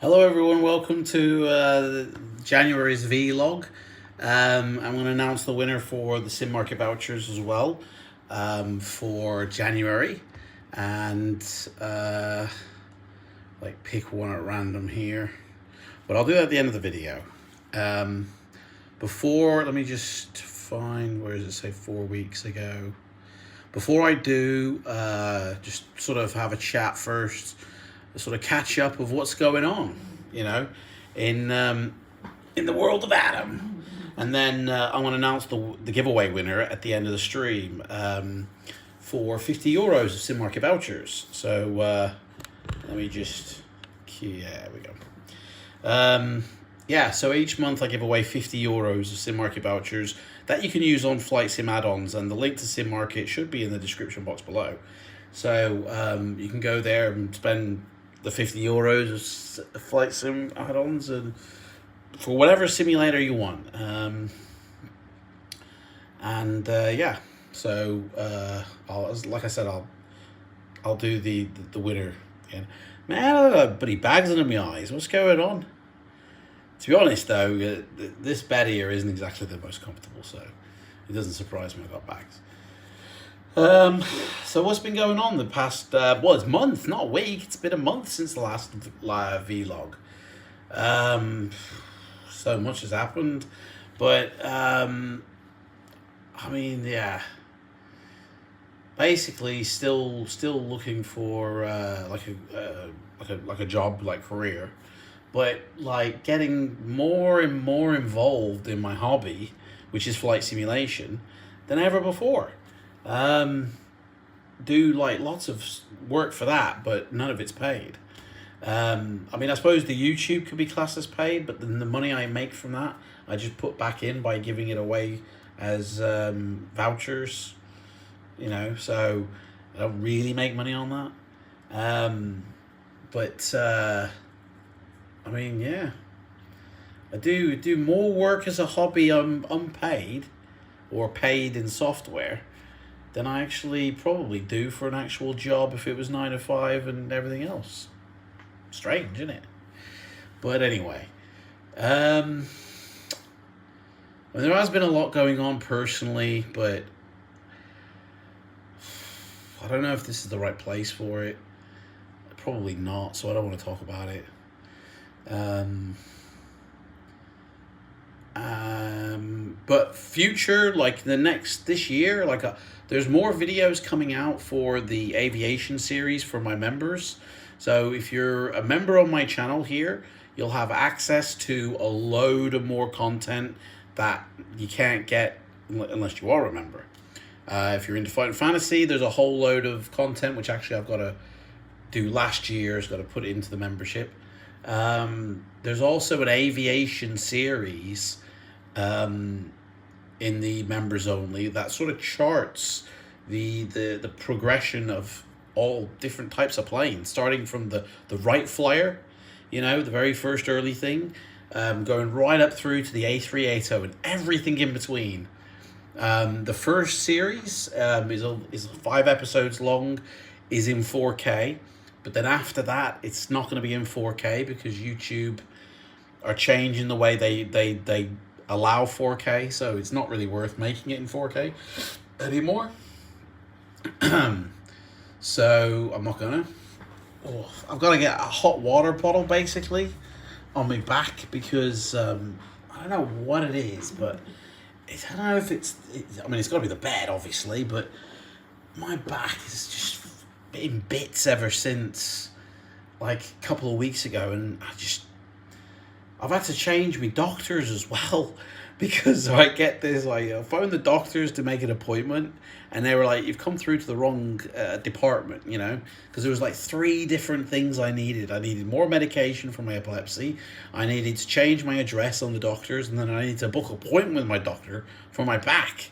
Hello everyone, welcome to January's vlog. I'm going to announce the winner for the Sim Market vouchers as well for January, and like pick one at random here, but I'll do that at the end of the video. Let me just find, where does it say 4 weeks ago? Before I do, just sort of have a chat first, sort of catch up of what's going on, you know, in the world of Adam, and then I want to announce the giveaway winner at the end of the stream for €50 of Sim Market vouchers. So let me just, there we go. Yeah, so each month I give away €50 of Sim Market vouchers that you can use on FLIGHTSIM add-ons, and the link to Sim Market should be in the description box below. So you can go there and spend the €50 of FLIGHTSIM add-ons and for whatever simulator you want. Yeah, so like I said, I'll do the winner again. Man, I got bloody bags under my eyes. What's going on? To be honest though, this bed here isn't exactly the most comfortable, so it doesn't surprise me I got bags. So what's been going on the past, well, it's month, not a week. It's been a month since the last vlog. So much has happened, but, I mean, yeah, basically still looking for, like a job, like career, but like getting more and more involved in my hobby, which is flight simulation, than ever before. Do like lots of work for that, but none of it's paid. I mean, I suppose the YouTube could be classed as paid, but then the money I make from that, I just put back in by giving it away as vouchers, you know, so I don't really make money on that. I mean, yeah, I do more work as a hobby unpaid or paid in software than I actually probably do for an actual job if it was 9 to 5 and everything else. Strange, isn't it? But anyway, well, there has been a lot going on personally, but I don't know if this is the right place for it. Probably not, so I don't want to talk about it. But future, like this year, like there's more videos coming out for the aviation series for my members. So if you're a member on my channel here, you'll have access to a load of more content that you can't get unless you are a member. If you're into Fighting Fantasy, there's a whole load of content, which actually I've got to do last year. I've got to put it into the membership. There's also an aviation series in the members only that sort of charts the progression of all different types of planes, starting from the Wright Flyer, you know, the very first early thing, going right up through to the A380 and everything in between. The first series is 5 episodes long, is in 4K. But then after that, it's not going to be in 4K because YouTube are changing the way they allow 4K. So it's not really worth making it in 4K anymore. So I'm not going to. Oh, I've got to get a hot water bottle basically on my back because I don't know what it is, but I don't know if I mean, it's got to be the bed, obviously, but my back is just in bits ever since like a couple of weeks ago, and I've had to change my doctors as well because I get this, like, I phoned the doctors to make an appointment and they were like, you've come through to the wrong department, you know, because there was like 3 different things I needed more medication for my epilepsy, I needed to change my address on the doctors, and then I needed to book an appointment with my doctor for my back.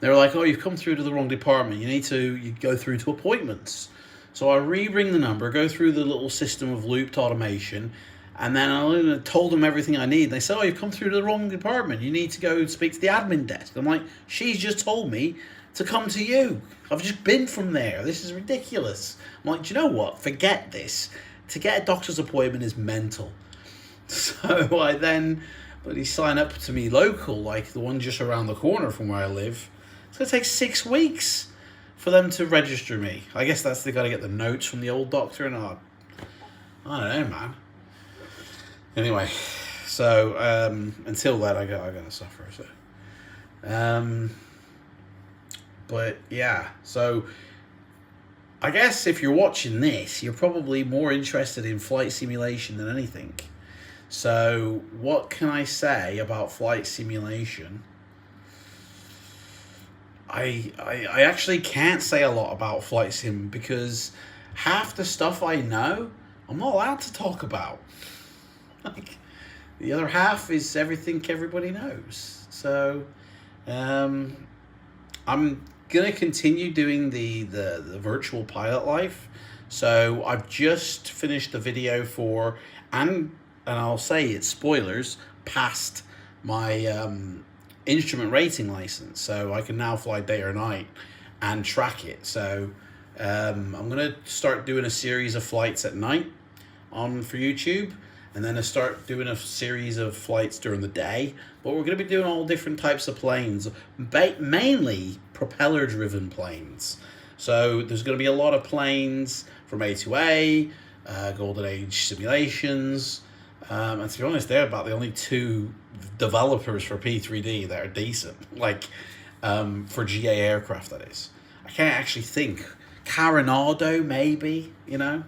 They were like, oh, you've come through to the wrong department, you go through to appointments. So I re-ring the number, go through the little system of looped automation, and then I told them everything I need. They said, oh, you've come through to the wrong department. You need to go speak to the admin desk. I'm like, she's just told me to come to you. I've just been from there. This is ridiculous. I'm like, do you know what? Forget this. To get a doctor's appointment is mental. So I then, but he signed up to me local, like the one just around the corner from where I live. It's going to take 6 weeks for them to register me. I guess they got to get the notes from the old doctor and all. I don't know, man. Anyway, so until then, I gotta suffer. So, but yeah, so I guess if you're watching this, you're probably more interested in flight simulation than anything. So, what can I say about flight simulation? I actually can't say a lot about flight sim because half the stuff I know, I'm not allowed to talk about. Like, the other half is everything everybody knows. So, I'm gonna continue doing the virtual pilot life. So I've just finished the video for, and I'll say it's spoilers, passed my instrument rating license. So I can now fly day or night and track it. So I'm gonna start doing a series of flights at night for YouTube, and then I start doing a series of flights during the day. But we're going to be doing all different types of planes, mainly propeller-driven planes. So there's going to be a lot of planes from A2A, Golden Age simulations, and to be honest, they're about the only 2 developers for P3D that are decent, like for GA aircraft, that is. I can't actually think. Coronado, maybe, you know.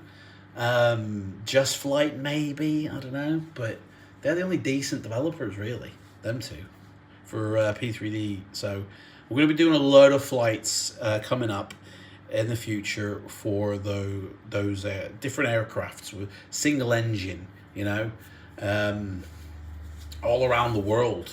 Just Flight, maybe, I don't know, but they're the only decent developers, really, them 2 for P3D. So we're going to be doing a load of flights coming up in the future for those different aircrafts with single engine, you know, all around the world.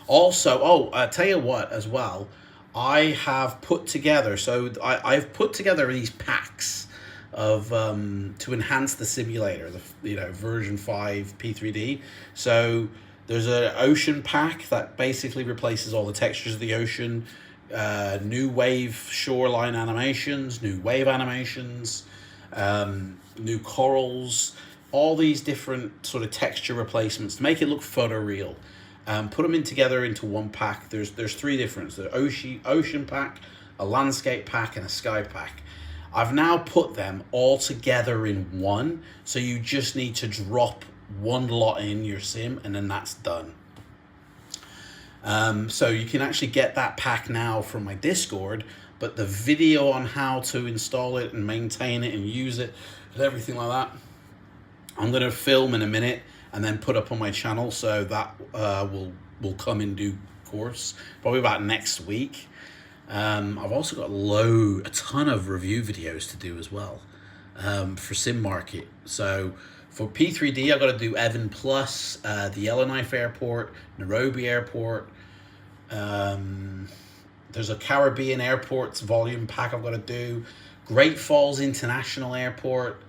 Also, I tell you what as well, I have put together, so I've put together these packs of to enhance the simulator, version 5 P3D. So there's an ocean pack that basically replaces all the textures of the ocean, new wave shoreline animations, new wave animations, new corals, all these different sort of texture replacements to make it look photoreal. Put them in together into one pack. There's 3 different, the ocean pack, a landscape pack, and a sky pack. I've now put them all together in one, so you just need to drop one lot in your sim, and then that's done. So you can actually get that pack now from my Discord, but the video on how to install it and maintain it and use it and everything like that, I'm going to film in a minute and then put up on my channel, so that will come in due course, probably about next week. I've also got a ton of review videos to do as well for Sim Market. So for P3D, I've got to do Evan Plus, the Yellowknife Airport, Nairobi Airport. There's a Caribbean Airports volume pack I've got to do, Great Falls International Airport,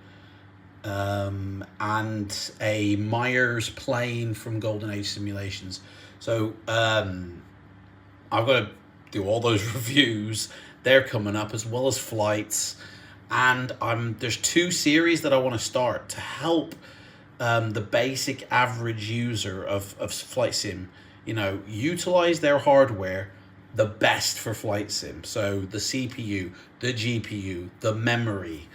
and a Myers plane from Golden Age Simulations. So I've got to do all those reviews. They're coming up, as well as flights, and there's 2 series that I want to start to help the basic average user of flight sim, utilize their hardware the best for flight sim. So the CPU, the GPU, the memory.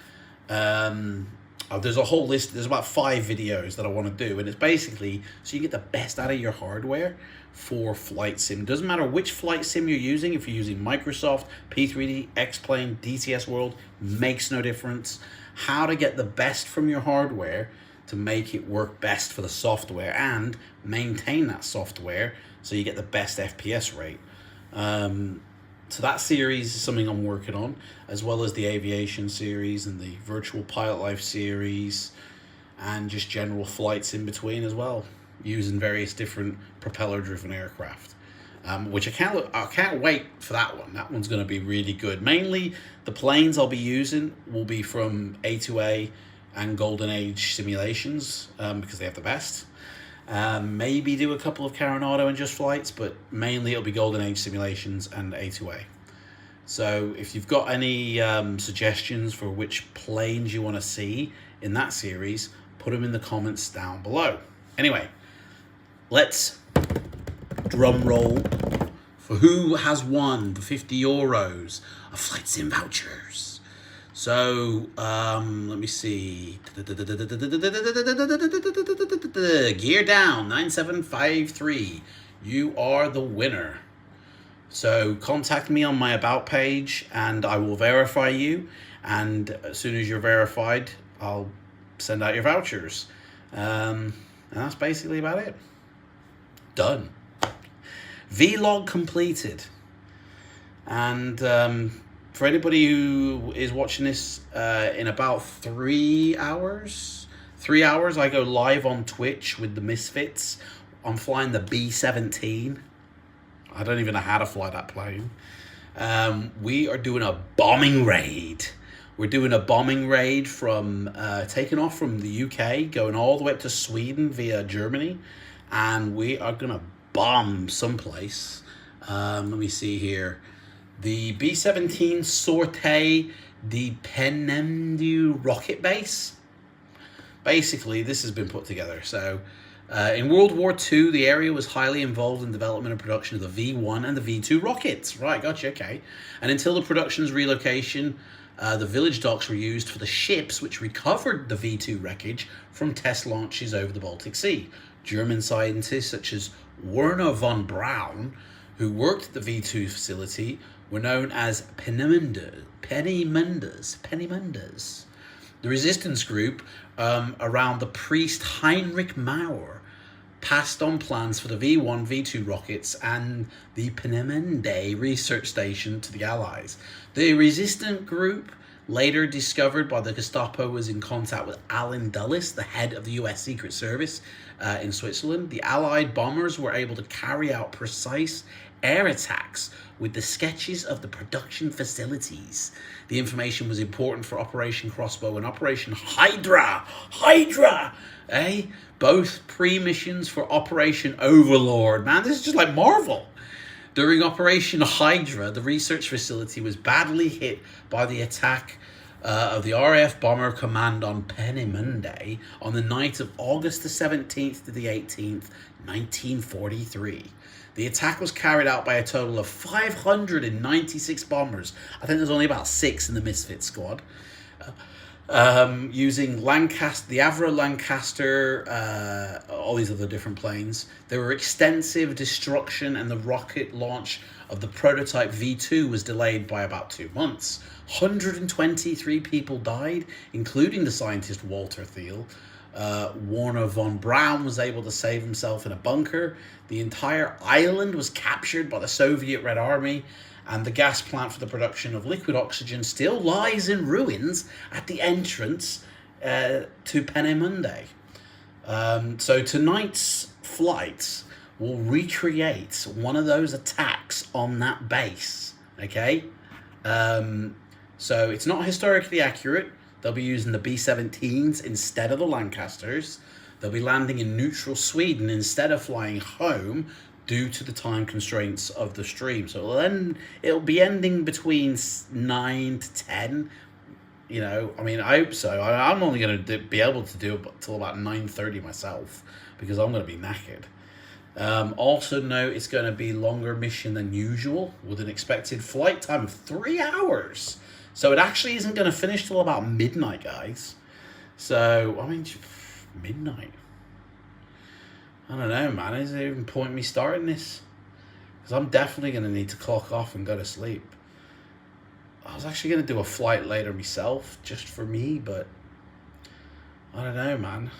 There's a whole list. There's about 5 videos that I want to do, and it's basically so you get the best out of your hardware for flight sim. Doesn't matter which flight sim you're using. If you're using Microsoft, P3D, X-Plane, DTS World, makes no difference. How to get the best from your hardware to make it work best for the software and maintain that software so you get the best FPS rate. So that series is something I'm working on, as well as the aviation series and the virtual pilot life series, and just general flights in between as well, using various different propeller-driven aircraft. Which I can't wait for that one. That one's going to be really good. Mainly, the planes I'll be using will be from A2A and Golden Age simulations, because they have the best. Maybe do a couple of Coronado and just flights, but mainly it'll be Golden Age simulations and A2A. So if you've got any suggestions for which planes you want to see in that series, put them in the comments down below. Anyway, let's drum roll for who has won the €50 of FLIGHTSIM vouchers. So, let me see. Gear Down 9753. You are the winner. So contact me on my About page and I will verify you. And as soon as you're verified, I'll send out your vouchers. And that's basically about it. Done. Vlog completed. And for anybody who is watching this in about 3 hours, I go live on Twitch with the Misfits. I'm flying the B-17. I don't even know how to fly that plane. We are doing a bombing raid. We're doing a bombing raid from taking off from the UK, going all the way up to Sweden via Germany, and we are gonna bomb someplace. Let me see here. The B-17 Sorte de Penemdu rocket base. Basically, this has been put together. So, in World War II, the area was highly involved in development and production of the V-1 and the V-2 rockets. Right, gotcha, okay. And until the production's relocation, the village docks were used for the ships which recovered the V-2 wreckage from test launches over the Baltic Sea. German scientists such as Werner von Braun, who worked at the V-2 facility, were known as Pennymunders. The resistance group around the priest Heinrich Maurer passed on plans for the V-1, V-2 rockets and the Peenemünde research station to the Allies. The resistant group, later discovered by the Gestapo, was in contact with Alan Dulles, the head of the US Secret Service in Switzerland. The Allied bombers were able to carry out precise air attacks with the sketches of the production facilities. The information was important for Operation Crossbow and Operation Hydra, both pre-missions for Operation Overlord. Man, this is just like Marvel. During Operation Hydra, the research facility was badly hit by the attack of the RAF Bomber Command on Peenemünde on the night of August the 17th to the 18th, 1943. The attack was carried out by a total of 596 bombers. I think there's only about 6 in the Misfit squad. Using Lancaster, the Avro Lancaster, all these other different planes. There were extensive destruction and the rocket launch of the prototype V-2 was delayed by about 2 months. 123 people died, including the scientist Walter Thiel. Werner von Braun was able to save himself in a bunker. The entire island was captured by the Soviet Red Army, and the gas plant for the production of liquid oxygen still lies in ruins at the entrance to Peenemünde. So tonight's flight will recreate one of those attacks on that base, okay? So it's not historically accurate. They'll be using the B-17s instead of the Lancasters. They'll be landing in neutral Sweden instead of flying home due to the time constraints of the stream. So then it'll be ending between 9 to 10. You know, I mean, I hope so. I'm only going to be able to do it till about 9:30 myself because I'm going to be knackered. Also note it's going to be longer mission than usual with an expected flight time of 3 hours. So it actually isn't going to finish till about midnight, guys. So, I mean, midnight. I don't know, man. Is there even point me starting this? Because I'm definitely going to need to clock off and go to sleep. I was actually going to do a flight later myself, just for me, but I don't know, man.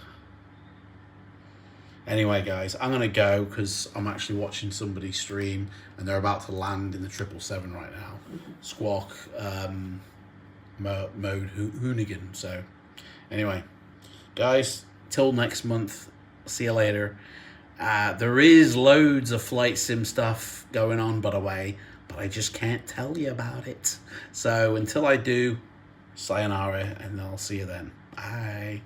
Anyway, guys, I'm going to go because I'm actually watching somebody stream and they're about to land in the 777 right now. Squawk mode Hoonigan. So, anyway, guys, till next month. See you later. There is loads of flight sim stuff going on, by the way, but I just can't tell you about it. So, until I do, sayonara, and I'll see you then. Bye.